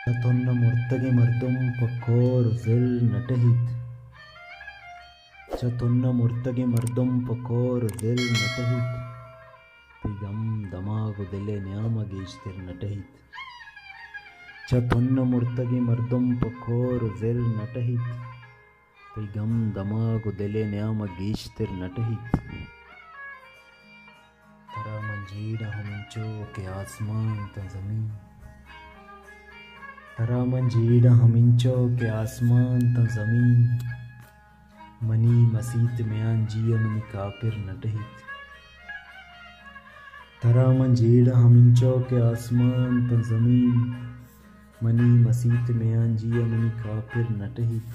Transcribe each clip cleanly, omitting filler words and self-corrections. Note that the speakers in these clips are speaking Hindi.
चतुन्न मुर्तगे मर्दुम पकोर जिल नटहित। चतुन्न मुर्तगे मर्दुम पकोर जिल नटहित। पिगम दमागु दिले न्याम गेश्तिर नटहित। चतुन्न मुर्तगे मर्दुम पकोर जिल नटहित। पिगम दमागु दिले न्याम गेश्तिर नटहित। तरा मंजीड़ा हमिंचो के आसमान त ज़मीन। तरा मंजीड़ा हमिंचो के आसमान त ज़मीन। मनी मसीत म्यान जिया मनी कापिर नटहित। तरा मंजीड़ा हमिंचो के आसमान त ज़मीन। मनी मसीत म्यान जिया मनी कापिर नटहित।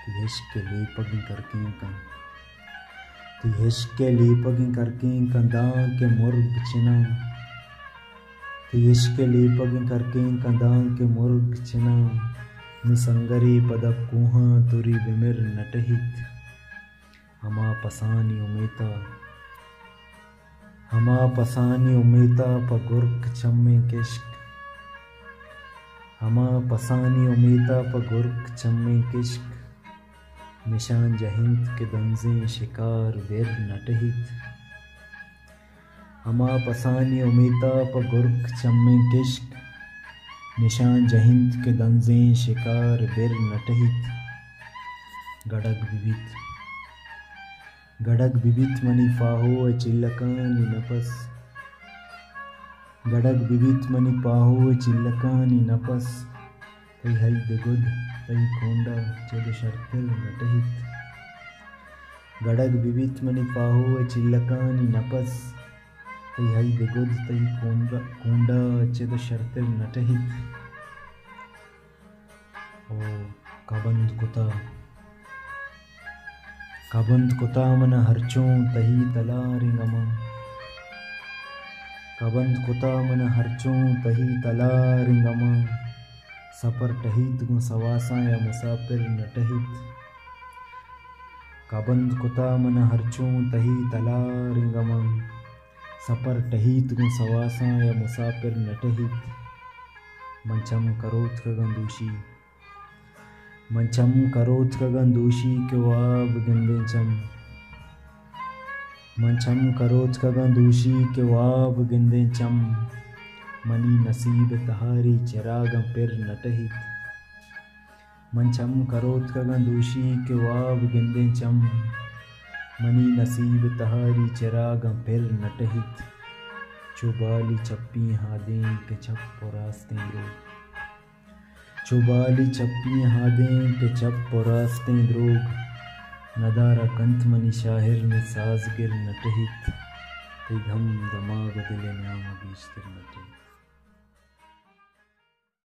ती इश्क लेपगी करके कं ती इश्क लेपगी करके कंदा के मुर्ग चिना। ती इश्क लेपगी करके कंदा के मुर्ग चिना। निसंगरी पदक कुहा तुरी बिमिर नटहित। हमा पसानी उमेता हमा पसानी उमेता पगुर्क चम्मे किश्क। हमा पसानी उमेता पगुर्क चम्मे किश्क। निशान जहिंद के दंजे शिकार बिर नटहित। हमा पसानी उमेता पगुर्क चम्मे किश्क। निशान जहिंद के दंजे शिकार बिर नटहित। गड़ग बिबित मनी फाहो चिल्लकानी नपस। गड़ग बिबित मनी पाहो चिल्लकानी नपस। तई हईद गुद तई कोंडा चद शर्तिल नटहित। गड़ग बिबित मनी पाहो चिल्लकानी नपस। तई हईद गुद तई कोंडा चद शर्तिल नटहित। ओ कबंद कुता मन हरचों तही तला रिंगमा। कबंद कुता मन हरचों तही तला रिंगमा। सपर टहित गु सवासा या मुसाफिर नटहित। कबंद कुता मन हरचों तही तला रिंगमा। सपर टहित गु सवासा या मुसाफिर नटहित। मंचम करोत गंदूशी मंचम करोत गंदूशी के वाब गिंदे चम। मंचम करोत गंदूशी के वाब गिंदे चम। मनी नसीब तहारी चिराग पिर नटहित। मंचम करोत गंदूशी के वाब गिंदे चम। मनी नसीब तहारी चिराग पिर नटहित। चुबाली चप्पी हादें के छप रास्तें द्रोग। चुबाली चप्पी हादें के छप रास्तें द्रोग। नदारा कंथ मनी शाहिर में साजगिर नटहित। ते घम दमाग दिले न्याम गेश्तिर नटहित।